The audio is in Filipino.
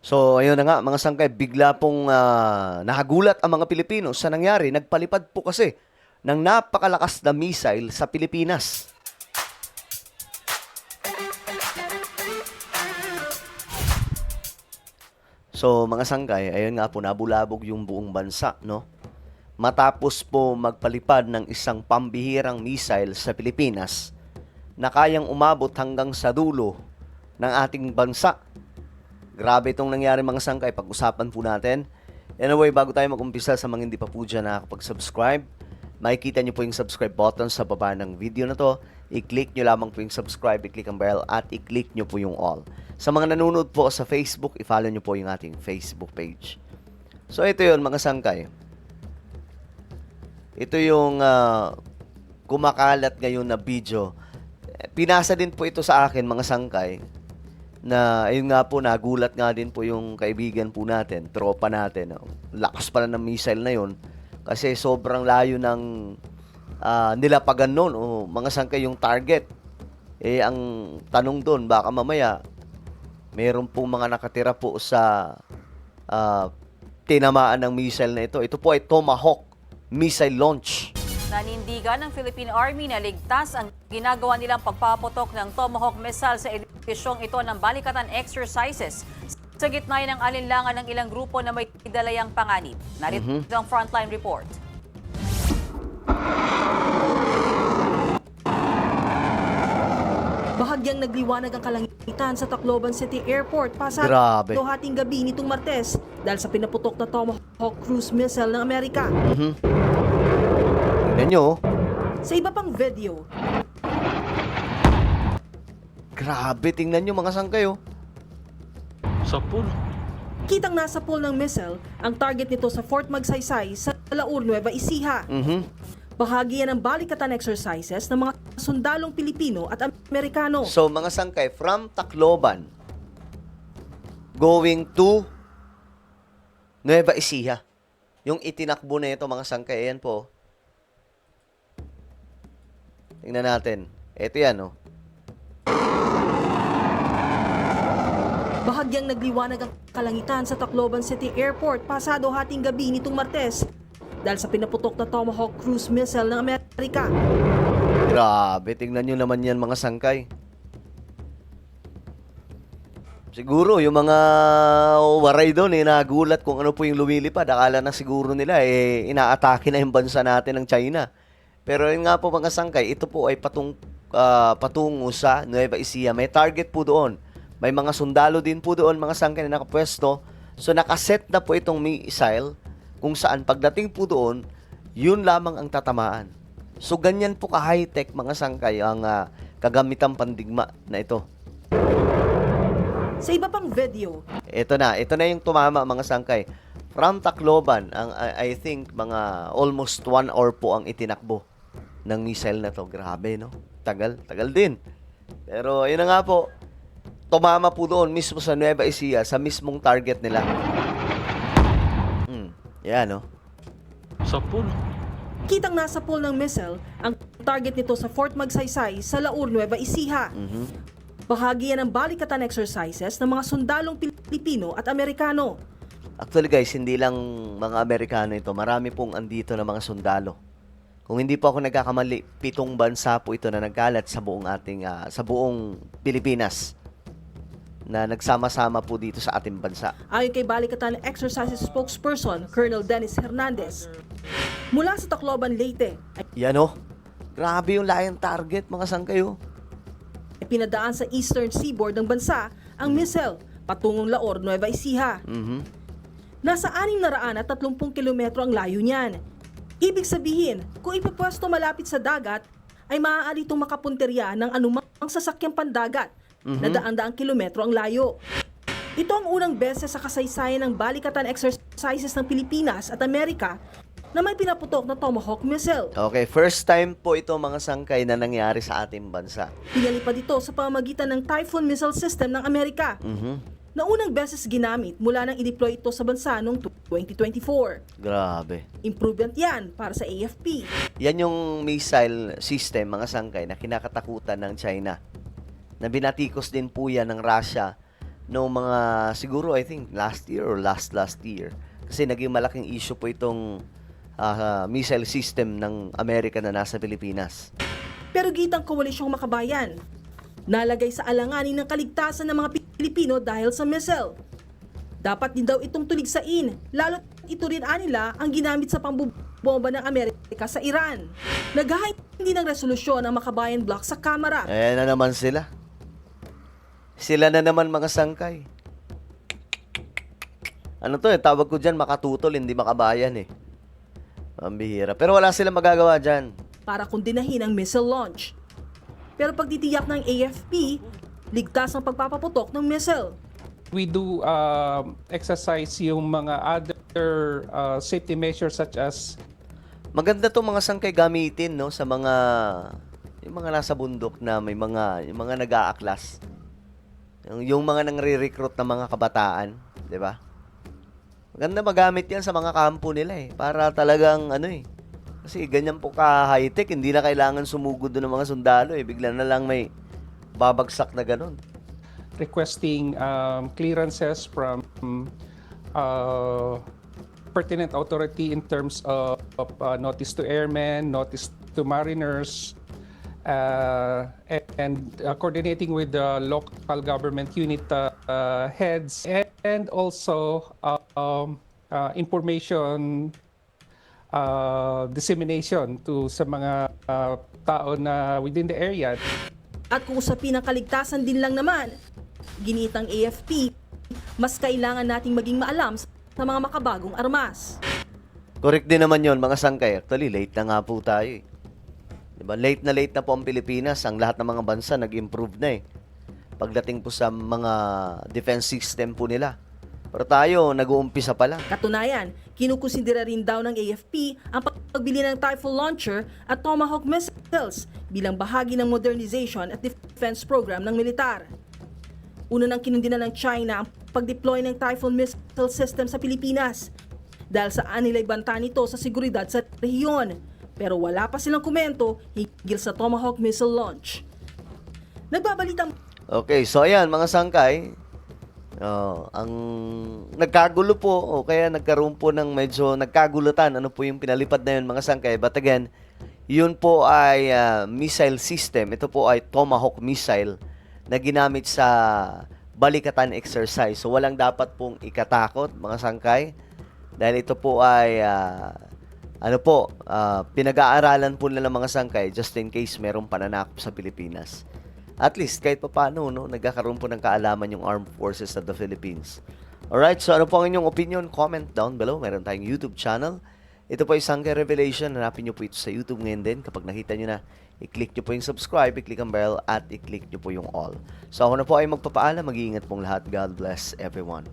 So, ayun na nga, mga sangkay, bigla pong nahagulat ang mga Pilipino sa nangyari. Nagpalipad po kasi ng napakalakas na missile sa Pilipinas. So, mga sangkay, ayun nga po, nabulabog yung buong bansa, no? Matapos po magpalipad ng isang pambihirang missile sa Pilipinas na kayang umabot hanggang sa dulo ng ating bansa. Grabe itong nangyari mga sangkay, pag-usapan po natin. Anyway, bago tayo mag-umpisa, sa mga hindi pa po dyan nakakapag-subscribe, makikita nyo po yung subscribe button sa baba ng video na to. I-click nyo lamang po yung subscribe, i-click ang bell, at i-click nyo po yung all. Sa mga nanonood po sa Facebook, i-follow nyo po yung ating Facebook page. So ito yun mga sangkay. Ito yung kumakalat ngayon na video. Pinasa din po ito sa akin mga sangkay. Na ayun nga po, nagulat nga din po yung kaibigan po natin, tropa natin. Lakas pala ng missile na yun. Kasi sobrang layo ng nilapagan nun. O mga sangkay yung target. Eh ang tanong doon, baka mamaya meron pong mga nakatira po sa tinamaan ng missile na ito. Ito po ay Tomahawk missile launch. Nanindigan ng Philippine Army na ligtas ang ginagawa nilang pagpaputok ng Tomahawk missile sa edisyong ito ng balikatan exercises sa gitna ng alinlangan ng ilang grupo na may dalayang panganib. Narito ang frontline report. Bahagyang nagliwanag ang kalangitan sa Tacloban City Airport pasado Grabe. hating gabi nitong Martes dahil sa pinaputok na Tomahawk cruise missile ng Amerika. Tingnan nyo. Sa iba pang video, Grabe, tingnan nyo mga sangkay. Sa pool. kitang nasa pool ng missile ang target nito sa Fort Magsaysay sa Laur, Nueva Ecija. Bahagi yan ng balikatan exercises ng mga sundalong Pilipino at Amerikano. So mga sangkay, from Tacloban going to Nueva Ecija. Yung itinakbo na ito mga sangkay, ayan po. Tingnan natin. Ito yan, oh. Bahagyang nagliwanag ang kalangitan sa Tacloban City Airport pasado hating gabi nitong Martes dahil sa pinaputok na Tomahawk cruise missile ng Amerika. Grabe, tingnan nyo naman yan mga sangkay. Siguro, yung mga waray doon, nagulat kung ano po yung lumilipad. Akala na siguro nila, inaatake na yung bansa natin ng China. Pero yun nga po mga sangkay, ito po ay patungo sa Nueva Ecija. May target po doon. May mga sundalo din po doon, mga sangkay na nakapwesto. So, nakaset na po itong missile kung saan pagdating po doon, yun lamang ang tatamaan. So, ganyan po ka-high-tech mga sangkay ang kagamitang pandigma na ito. Sa iba pang video, Ito na yung tumama mga sangkay. From Tacloban, I think mga almost 1 hour po ang itinakbo ng missile na to. Grabe, no? Tagal din. Pero ayun na nga po, tumama po doon mismo sa Nueva Ecija, sa mismong target nila. Yan, no? Sa pool. kitang nasa pool ng missile ang target nito sa Fort Magsaysay sa Laur, Nueva Ecija. Bahagi yan ng balikatan exercises ng mga sundalong Pilipino at Amerikano. Actually guys, hindi lang mga Amerikano ito. Marami pong andito na mga sundalo. Kung hindi po ako nagkakamali, 7 bansa po ito na nagkalat sa buong sa buong Pilipinas na nagsama-sama po dito sa ating bansa. Ayon kay Balikatan Exercises spokesperson, Colonel Dennis Hernandez. Mula sa Tacloban, Leyte, Yan oh. Grabe yung layang target mga sangkayo. ay pinadaan sa eastern seaboard ng bansa ang missile patungong Laor, Nueva Ecija. Nasa 630 kilometro ang layo niyan. Ibig sabihin, kung ipapwesto malapit sa dagat, ay maaari itong makapunterya ng anumang sasakyang pandagat na daan-daang kilometro ang layo. Ito ang unang beses sa kasaysayan ng balikatan exercises ng Pilipinas at Amerika na may pinaputok na Tomahawk missile. Okay, first time po ito mga sangkay na nangyari sa ating bansa. Pinalipad ito sa pamamagitan ng Typhoon missile system ng Amerika na unang beses ginamit mula nang i-deploy ito sa bansa noong 2024. Grabe. Improvement yan para sa AFP. Yan yung missile system mga sangkay na kinakatakutan ng China. Na binatikos din po yan ng Russia no mga siguro I think last year or last year. Kasi naging malaking issue po itong missile system ng Amerika na nasa Pilipinas. Pero gitang koalisyong makabayan, nalagay sa alanganin ng kaligtasan ng mga Pilipino dahil sa missile. Dapat din daw itong tuligsain, lalo't ito rin anila ang ginamit sa pambubomba ng Amerika sa Iran. Naghahindi ng resolusyon ang makabayan block sa Kamara. Ayan na naman sila. Sila na naman mga sangkay. Ano to tawag ko dyan, makatutol, hindi makabayan Pambihira. Pero wala silang magagawa dyan. Para kundinahin ang missile launch. Pero pagtitiyak ng AFP, ligtas ang pagpapaputok ng missile. We do exercise yung mga other safety measures such as Maganda to mga sangkay gamitin sa mga yung mga nasa bundok na may yung mga nag-aaklas. Yung mga nangre-recruit na mga kabataan, 'di ba? Maganda magamit 'yan sa mga kampo nila para talagang kasi ganyan po ka-high-tech, hindi na kailangan sumugod doon ng mga sundalo bigla na lang may babagsak na ganun. requesting clearances from pertinent authority in terms of notice to airmen, notice to mariners, and coordinating with the local government unit heads, and also information dissemination to sa mga tao na within the area. At kung usapin ang kaligtasan din lang naman, ginitang AFP, mas kailangan nating maging maalam sa mga makabagong armas. Correct din naman yon mga sangkay. Actually, late na nga po tayo Diba? Late na po ang Pilipinas. Ang lahat ng mga bansa nag-improve na pagdating po sa mga defense system po nila. Pero tayo, nag-uumpisa pa lang. Katunayan, kinukonsidera rin daw ng AFP ang pagbili ng Typhoon launcher at Tomahawk missiles bilang bahagi ng modernization at defense program ng militar. Una nang kinundina ng China ang pag-deploy ng Typhoon missile system sa Pilipinas dahil saan nila'y banta nito sa seguridad sa rehiyon. Pero wala pa silang komento higil sa Tomahawk missile launch. Nagbabalitang Okay, so ayan mga sangkay. Ang nagkagulo po kaya nagkaroon po ng medyo nagkagulutan ano po yung pinalipad na yun mga sangkay. But again, yun po ay missile system. Ito po ay Tomahawk missile na ginamit sa balikatan exercise. So walang dapat pong ikatakot mga sangkay dahil ito po ay pinag-aaralan po nila mga sangkay just in case merong pananakop sa Pilipinas. At least kahit pa paano nagkakaroon po ng kaalaman yung Armed Forces of the Philippines. Alright, so ano po ang inyong opinion? Comment down below. Meron tayong YouTube channel. Ito po ay Sangkay Revelation. Hanapin nyo po ito sa YouTube ngayon din. Kapag nakita nyo na, i-click nyo po yung subscribe, i-click ang bell, at i-click nyo po yung all. So ako na po ay magpapaalam. Mag-iingat pong lahat. God bless everyone.